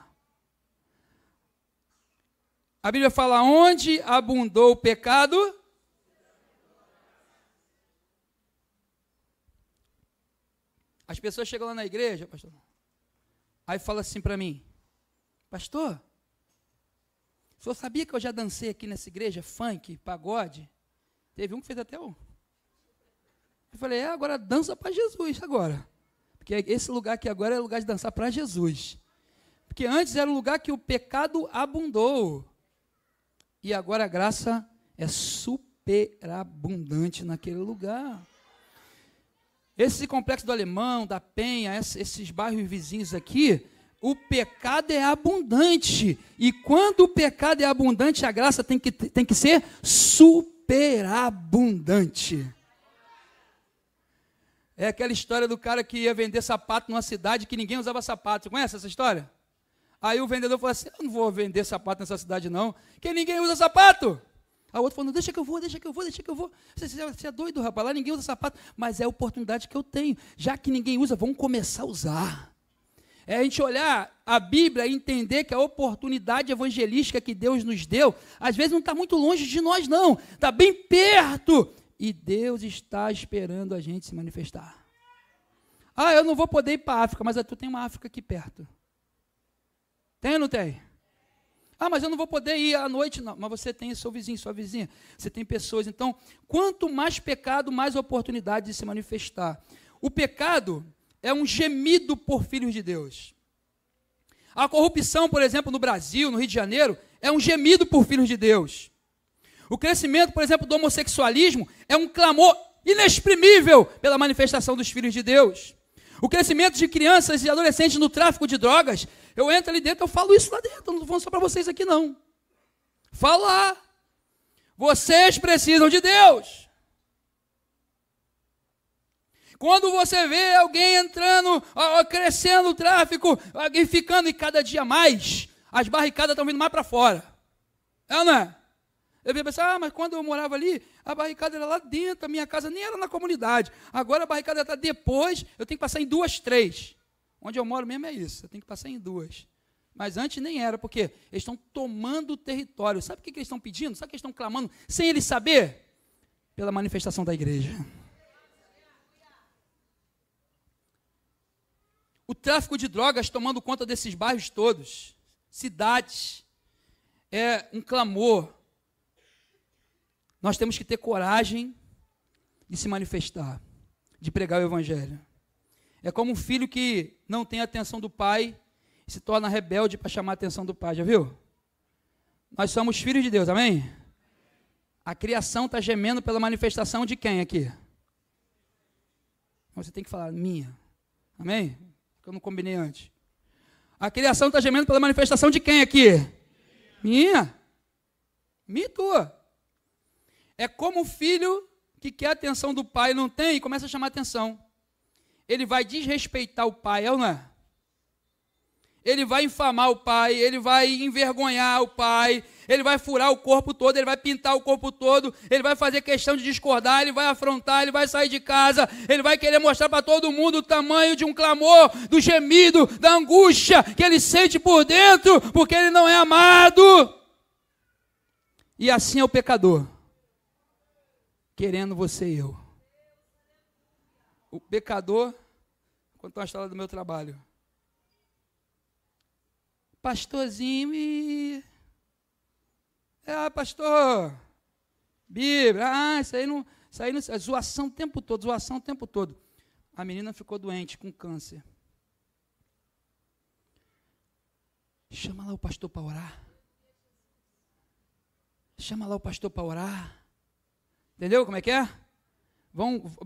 A Bíblia fala, onde abundou o pecado, as pessoas chegam lá na igreja, pastor, aí fala assim para mim, pastor, o senhor sabia que eu já dancei aqui nessa igreja, funk, pagode? Teve um que fez até um. Eu falei, agora dança para Jesus agora. Porque esse lugar aqui agora é lugar de dançar para Jesus. Porque antes era um lugar que o pecado abundou. E agora a graça é superabundante naquele lugar. Esse complexo do Alemão, da Penha, esses bairros vizinhos aqui, o pecado é abundante. E quando o pecado é abundante, a graça tem que ser superabundante. É aquela história do cara que ia vender sapato numa cidade que ninguém usava sapato. Você conhece essa história? Aí o vendedor falou assim, eu não vou vender sapato nessa cidade não, porque ninguém usa sapato. Aí o outro falou, deixa que eu vou. Você é doido, rapaz, lá ninguém usa sapato. Mas é a oportunidade que eu tenho. Já que ninguém usa, vamos começar a usar. É a gente olhar a Bíblia e entender que a oportunidade evangelística que Deus nos deu, às vezes não está muito longe de nós não, está bem perto. E Deus está esperando a gente se manifestar. Eu não vou poder ir para a África, mas tu tem uma África aqui perto. Tem ou não tem? Mas eu não vou poder ir à noite, não. Mas você tem seu vizinho, sua vizinha. Você tem pessoas. Então, quanto mais pecado, mais oportunidade de se manifestar. O pecado é um gemido por filhos de Deus. A corrupção, por exemplo, no Brasil, no Rio de Janeiro, é um gemido por filhos de Deus. O crescimento, por exemplo, do homossexualismo é um clamor inexprimível pela manifestação dos filhos de Deus. O crescimento de crianças e adolescentes no tráfico de drogas, eu entro ali dentro, eu falo isso lá dentro, eu não estou falando só para vocês aqui não. Falo lá. Vocês precisam de Deus. Quando você vê alguém entrando, crescendo o tráfico, alguém ficando e cada dia mais, as barricadas estão vindo mais para fora. É ou não é? Eu ia pensar, mas quando eu morava ali, a barricada era lá dentro, a minha casa nem era na comunidade. Agora a barricada está depois, eu tenho que passar em 2, 3. Onde eu moro mesmo é isso, eu tenho que passar em 2. Mas antes nem era, porque eles estão tomando o território. Sabe o que eles estão pedindo? Sabe o que eles estão clamando, sem eles saber? Pela manifestação da igreja. O tráfico de drogas tomando conta desses bairros todos, cidades, é um clamor. Nós temos que ter coragem de se manifestar, de pregar o evangelho. É como um filho que não tem a atenção do pai e se torna rebelde para chamar a atenção do pai, já viu? Nós somos filhos de Deus, amém? A criação está gemendo pela manifestação de quem aqui? Você tem que falar, minha, amém? Que eu não combinei antes. A criação está gemendo pela manifestação de quem aqui? Minha. Minha e tua. É como o filho que quer a atenção do pai, não tem, e começa a chamar a atenção. Ele vai desrespeitar o pai, é ou não é? Ele vai infamar o pai, ele vai envergonhar o pai, ele vai furar o corpo todo, ele vai pintar o corpo todo, ele vai fazer questão de discordar, ele vai afrontar, ele vai sair de casa, ele vai querer mostrar para todo mundo o tamanho de um clamor, do gemido, da angústia que ele sente por dentro, porque ele não é amado. E assim é o pecador, querendo você e eu. O pecador, contar uma história do meu trabalho. Pastorzinho, pastor, Bíblia, isso aí não, é zoação o tempo todo, zoação o tempo todo. A menina ficou doente com câncer. Chama lá o pastor para orar. Chama lá o pastor para orar. Entendeu como é que é?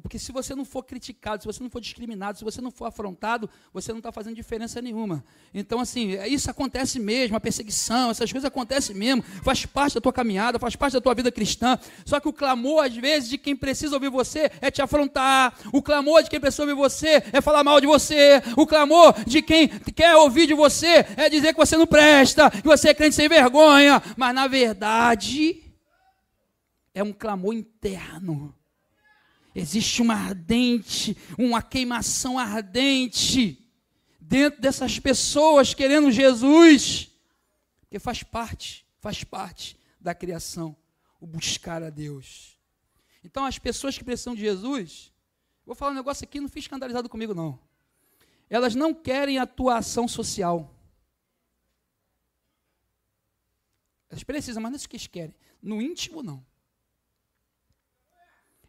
Porque se você não for criticado, se você não for discriminado, se você não for afrontado, você não está fazendo diferença nenhuma. Então, assim, isso acontece mesmo, a perseguição, essas coisas acontecem mesmo, faz parte da tua caminhada, faz parte da tua vida cristã. Só que o clamor, às vezes, de quem precisa ouvir você é te afrontar. O clamor de quem precisa ouvir você é falar mal de você. O clamor de quem quer ouvir de você é dizer que você não presta, que você é crente sem vergonha. Mas, na verdade, é um clamor interno. Existe uma queimação ardente dentro dessas pessoas querendo Jesus, porque faz parte da criação, o buscar a Deus. Então, as pessoas que precisam de Jesus, vou falar um negócio aqui, não fique escandalizado comigo, não. Elas não querem atuação social. Elas precisam, mas não é isso que eles querem. No íntimo, não.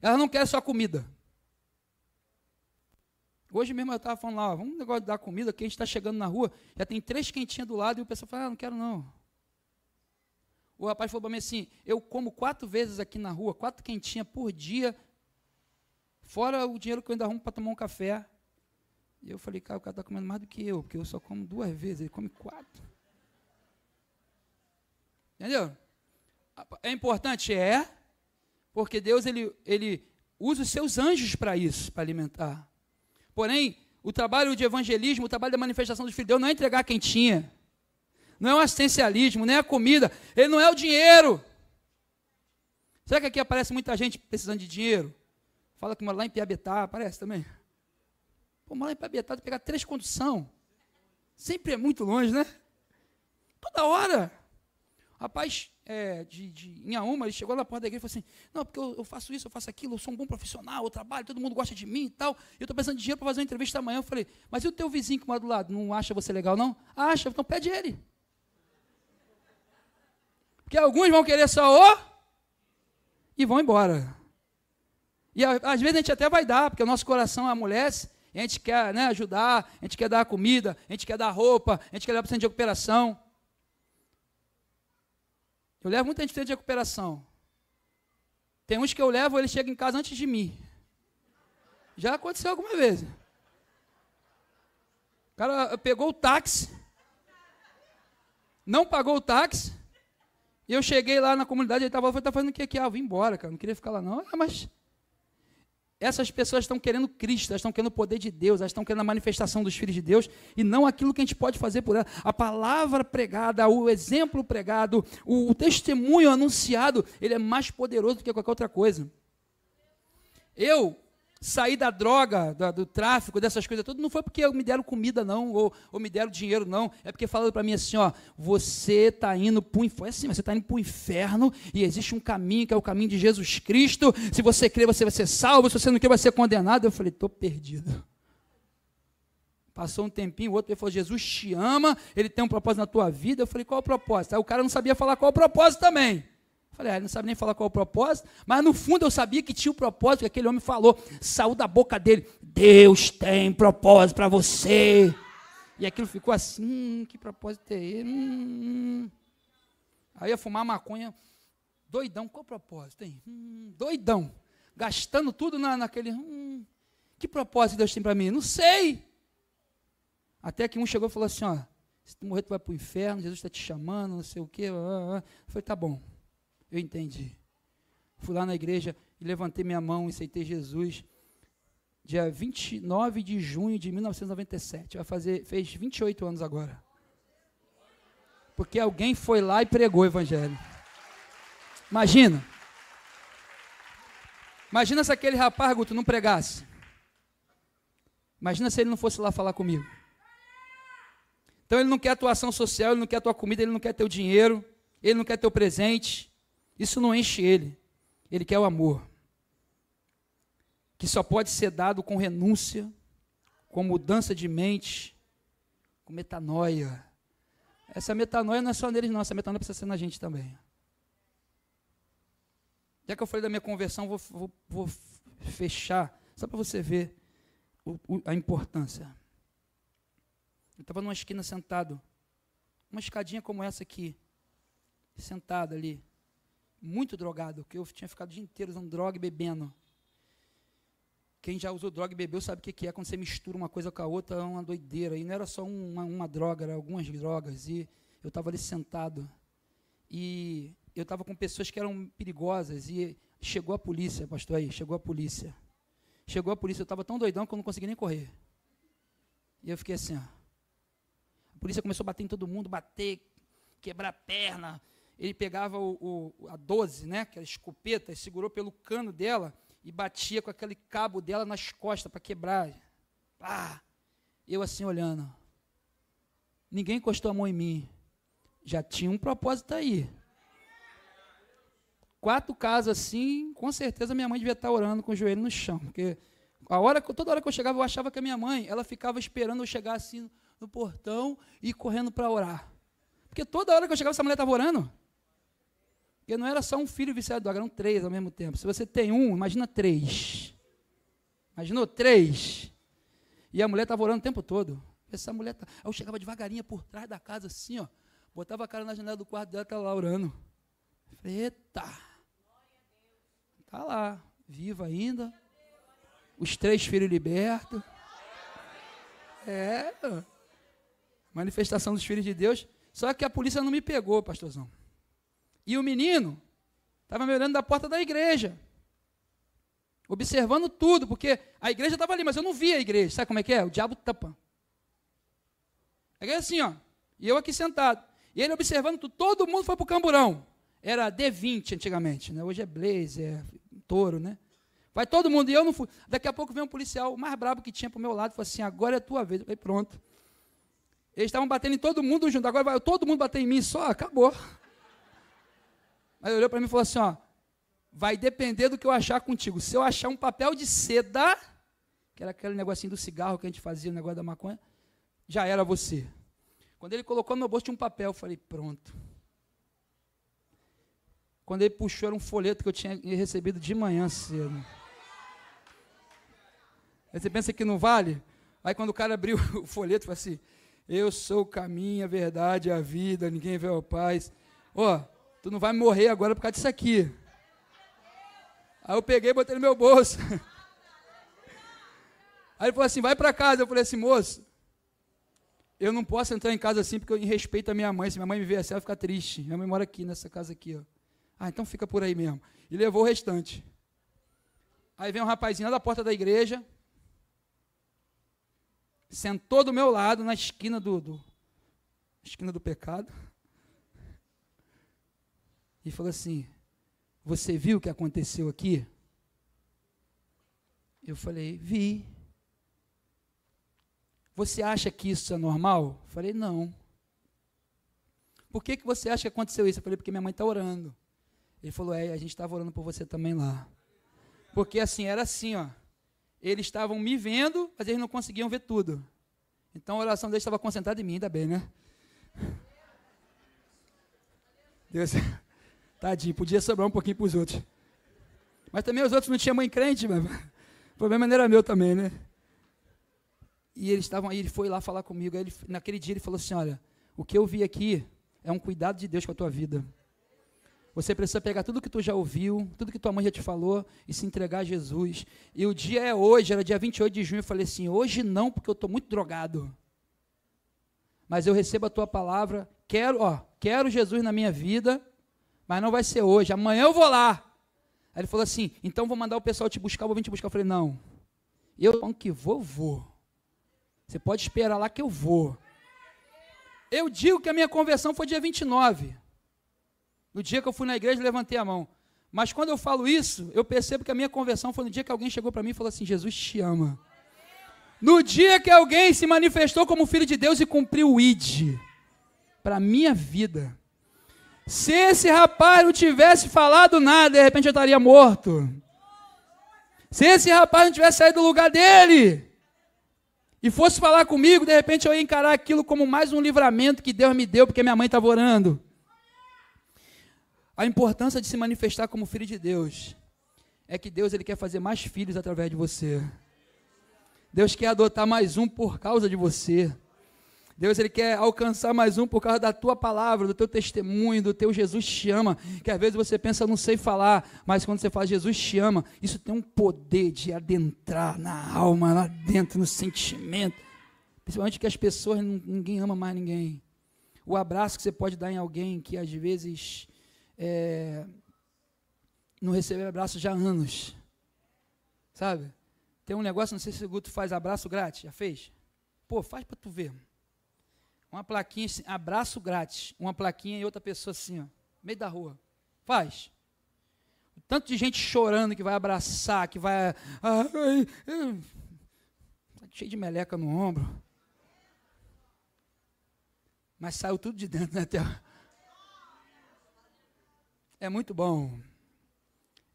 Elas não querem só comida. Hoje mesmo eu estava falando lá, vamos um negócio de dar comida, que a gente está chegando na rua, já tem 3 quentinhas do lado, e o pessoal fala, não quero não. O rapaz falou para mim assim, eu como 4 vezes aqui na rua, 4 quentinhas por dia, fora o dinheiro que eu ainda arrumo para tomar um café. E eu falei, cara, o cara está comendo mais do que eu, porque eu só como 2 vezes, ele come 4. Entendeu? É importante? É. Porque Deus, ele usa os seus anjos para isso, para alimentar. Porém, o trabalho de evangelismo, o trabalho da manifestação dos filhos de Deus não é entregar quentinha. Não é um assistencialismo, nem a comida. Ele não é o dinheiro. Será que aqui aparece muita gente precisando de dinheiro? Fala que mora lá em Piabetá, aparece também. Pô, mora lá em Piabetá, pegar 3 condução. Sempre é muito longe, né? Toda hora. Rapaz, em Inhaúma, ele chegou na porta da igreja e falou assim, não, porque eu faço isso, eu faço aquilo, eu sou um bom profissional, eu trabalho, todo mundo gosta de mim e tal, eu estou precisando de dinheiro para fazer uma entrevista amanhã. Eu falei, mas e o teu vizinho que mora do lado, não acha você legal não? Acha, então pede ele. Porque alguns vão querer só e vão embora. E às vezes a gente até vai dar, porque o nosso coração amolece, a gente quer, né, ajudar, a gente quer dar comida, a gente quer dar roupa, a gente quer dar para o centro de recuperação. Eu levo muita gente para centro de recuperação. Tem uns que eu levo, eles chegam em casa antes de mim. Já aconteceu alguma vez. O cara pegou o táxi, não pagou o táxi, e eu cheguei lá na comunidade, ele estava fazendo o que aqui? Eu vim embora, cara, não queria ficar lá não. Mas essas pessoas estão querendo Cristo, elas estão querendo o poder de Deus, elas estão querendo a manifestação dos filhos de Deus, e não aquilo que a gente pode fazer por ela. A palavra pregada, o exemplo pregado, o testemunho anunciado, ele é mais poderoso do que qualquer outra coisa. Eu saí da droga, do tráfico, dessas coisas todas, não foi porque me deram comida não, ou me deram dinheiro não, é porque falaram para mim assim, ó, você está indo para o inferno, assim, você está indo para o inferno, e existe um caminho, que é o caminho de Jesus Cristo, se você crer, você vai ser salvo, se você não crer, vai ser condenado. Eu falei, estou perdido. Passou um tempinho, o outro falou, Jesus te ama, ele tem um propósito na tua vida. Eu falei, qual é o propósito? Aí o cara não sabia falar qual é o propósito também. Falei, ele não sabe nem falar qual é o propósito, mas no fundo eu sabia que tinha o propósito que aquele homem falou, saiu da boca dele, Deus tem propósito para você. E aquilo ficou assim, que propósito é ele? Aí eu ia fumar maconha, doidão, qual o propósito? Hein? Doidão, gastando tudo naquele, que propósito Deus tem para mim? Não sei. Até que um chegou e falou assim, ó, se tu morrer tu vai para o inferno, Jesus está te chamando, não sei o quê. Eu falei, tá bom. Eu entendi. Fui lá na igreja e levantei minha mão e aceitei Jesus. Dia 29 de junho de 1997. Fez 28 anos agora. Porque alguém foi lá e pregou o evangelho. Imagina. Imagina se aquele rapaz, Guto, não pregasse. Imagina se ele não fosse lá falar comigo. Então ele não quer a tua ação social, ele não quer a tua comida, ele não quer teu dinheiro, ele não quer teu presente. Isso não enche ele. Ele quer o amor. Que só pode ser dado com renúncia, com mudança de mente, com metanoia. Essa metanoia não é só neles não, essa metanoia precisa ser na gente também. Já que eu falei da minha conversão, vou fechar, só para você ver a importância. Eu estava numa esquina sentado, uma escadinha como essa aqui, sentado ali, muito drogado, porque eu tinha ficado o dia inteiro usando droga e bebendo. Quem já usou droga e bebeu sabe o que é quando você mistura uma coisa com a outra, é uma doideira. E não era só uma droga, eram algumas drogas. E eu estava ali sentado. E eu estava com pessoas que eram perigosas. E chegou a polícia, pastor aí, chegou a polícia. Chegou a polícia, eu estava tão doidão que eu não consegui nem correr. E eu fiquei assim, ó. A polícia começou a bater em todo mundo, bater, quebrar a perna. Ele pegava a 12, né, aquela escopeta, e segurou pelo cano dela e batia com aquele cabo dela nas costas para quebrar. Pá! Eu assim olhando. Ninguém encostou a mão em mim. Já tinha um propósito aí. 4 casas assim, com certeza minha mãe devia estar orando com o joelho no chão. Porque toda hora que eu chegava, eu achava que a minha mãe, ela ficava esperando eu chegar assim no portão e correndo para orar. Porque toda hora que eu chegava, essa mulher estava orando. Porque não era só um filho viciado de droga, eram 3 ao mesmo tempo. Se você tem um, imagina 3. Imaginou 3? E a mulher estava orando o tempo todo. Essa mulher, aí eu chegava devagarinho por trás da casa assim, ó, botava a cara na janela do quarto dela, estava lá orando. Eu falei, eita, está lá, viva ainda. Os 3 filhos libertos. Manifestação dos filhos de Deus. Só que a polícia não me pegou, pastorzão. E o menino estava me olhando da porta da igreja, observando tudo, porque a igreja estava ali, mas eu não via a igreja. Sabe como é que é? O diabo tampa. É assim, ó, e eu aqui sentado. E ele observando tudo, todo mundo foi para o camburão. Era D20 antigamente, né? Hoje é Blazer, Toro, né? Vai todo mundo, e eu não fui. Daqui a pouco vem um policial, o mais brabo que tinha para o meu lado, falou assim, agora é a tua vez. Eu falei, pronto. Eles estavam batendo em todo mundo junto, agora vai todo mundo bater em mim só, acabou. Aí ele olhou para mim e falou assim, ó, vai depender do que eu achar contigo. Se eu achar um papel de seda, que era aquele negocinho do cigarro que a gente fazia, o negócio da maconha, já era você. Quando ele colocou no meu bolso tinha um papel, eu falei, pronto. Quando ele puxou, era um folheto que eu tinha recebido de manhã cedo. Aí você pensa que não vale? Aí quando o cara abriu o folheto, falou assim, eu sou o caminho, a verdade, a vida, ninguém vê ao Pai. Ó, tu não vai morrer agora por causa disso aqui. Aí eu peguei e botei no meu bolso. Aí ele falou assim, vai para casa. Eu falei assim, moço, eu não posso entrar em casa assim porque eu respeito a minha mãe. Se minha mãe me ver assim, ela fica triste. Minha mãe mora aqui, nessa casa aqui, ó. Ah, então fica por aí mesmo. E levou o restante. Aí vem um rapazinho lá da porta da igreja, sentou do meu lado, na esquina esquina do pecado, e falou assim, você viu o que aconteceu aqui? Eu falei, vi. Você acha que isso é normal? Eu falei, não. Por que você acha que aconteceu isso? Eu falei, porque minha mãe está orando. Ele falou, a gente estava orando por você também lá. Porque assim, era assim, ó. Eles estavam me vendo, mas eles não conseguiam ver tudo. Então a oração deles estava concentrada em mim, ainda bem, né? Deus, tadinho, podia sobrar um pouquinho para os outros. Mas também os outros não tinham mãe crente, mas o problema não era meu também, né? E eles estavam aí, ele foi lá falar comigo. Aí naquele dia ele falou assim, olha, o que eu vi aqui é um cuidado de Deus com a tua vida. Você precisa pegar tudo que tu já ouviu, tudo que tua mãe já te falou e se entregar a Jesus. E o dia é hoje, era dia 28 de junho, eu falei assim, hoje não, porque eu estou muito drogado. Mas eu recebo a tua palavra, quero Jesus na minha vida, mas não vai ser hoje, amanhã eu vou lá. Aí ele falou assim, então vou mandar o pessoal te buscar, vou vir te buscar. Eu falei, não, eu que vou. Você pode esperar lá que eu vou. Eu digo que a minha conversão foi dia 29. No dia que eu fui na igreja, levantei a mão. Mas quando eu falo isso, eu percebo que a minha conversão foi no dia que alguém chegou para mim e falou assim, Jesus te ama. No dia que alguém se manifestou como filho de Deus e cumpriu o ID para a minha vida. Se esse rapaz não tivesse falado nada, de repente eu estaria morto. Se esse rapaz não tivesse saído do lugar dele e fosse falar comigo, de repente eu ia encarar aquilo como mais um livramento que Deus me deu, porque minha mãe estava orando. A importância de se manifestar como filho de Deus é que Deus ele quer fazer mais filhos através de você. Deus quer adotar mais um por causa de você. Deus ele quer alcançar mais um por causa da tua palavra, do teu testemunho, do teu Jesus te ama. Que às vezes você pensa, eu não sei falar, mas quando você fala Jesus te ama, isso tem um poder de adentrar na alma, lá dentro, no sentimento. Principalmente que as pessoas, ninguém ama mais ninguém. O abraço que você pode dar em alguém que às vezes não recebeu abraço já há anos. Sabe? Tem um negócio, não sei se o Guto faz abraço grátis, já fez? Pô, faz para tu ver. Uma plaquinha assim, abraço grátis. Uma plaquinha e outra pessoa assim, ó, meio da rua. Faz. O tanto de gente chorando que vai abraçar, que vai... cheio de meleca no ombro. Mas saiu tudo de dentro, né, Theo? É muito bom.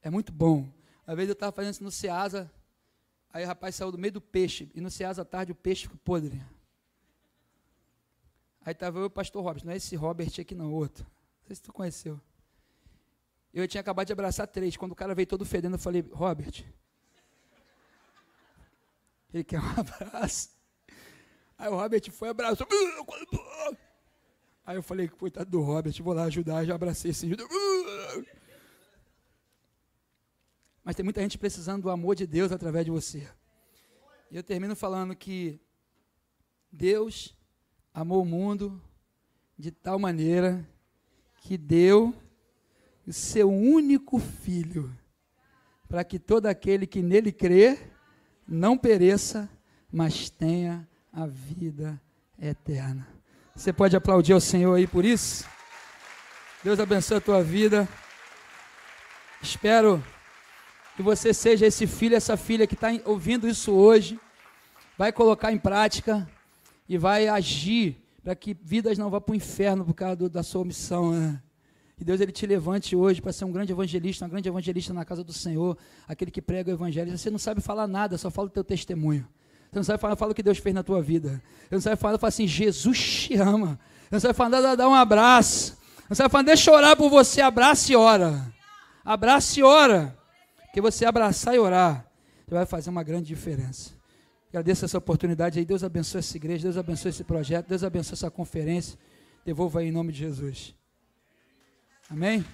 É muito bom. Às vezes eu estava fazendo isso no Ceasa, aí o rapaz saiu do meio do peixe, e no Ceasa à tarde o peixe ficou podre. Aí estava eu e o pastor Robert, não é esse Robert aqui não, outro. Não sei se tu conheceu. Eu tinha acabado de abraçar 3, quando o cara veio todo fedendo, eu falei, Robert, ele quer um abraço. Aí o Robert foi e abraçou. Aí eu falei, coitado do Robert, vou lá ajudar, já abracei esse. Mas tem muita gente precisando do amor de Deus através de você. E eu termino falando que Deus amou o mundo de tal maneira que deu o seu único filho, para que todo aquele que nele crê não pereça, mas tenha a vida eterna. Você pode aplaudir ao Senhor aí por isso? Deus abençoe a tua vida. Espero que você seja esse filho, essa filha que está ouvindo isso hoje, vai colocar em prática e vai agir para que vidas não vá para o inferno por causa da sua omissão, né? Que Deus ele te levante hoje para ser um grande evangelista, uma grande evangelista na casa do Senhor, aquele que prega o evangelho. Você não sabe falar nada, só fala o teu testemunho. Você não sabe falar, fala o que Deus fez na tua vida. Você não sabe falar, fala assim, Jesus te ama. Você não sabe falar, dá um abraço. Você não sabe falar, deixa eu orar por você, abraça e ora. Abraça e ora. Porque você abraçar e orar, você vai fazer uma grande diferença. Agradeço essa oportunidade aí. Deus abençoe essa igreja, Deus abençoe esse projeto, Deus abençoe essa conferência. Devolva aí em nome de Jesus. Amém?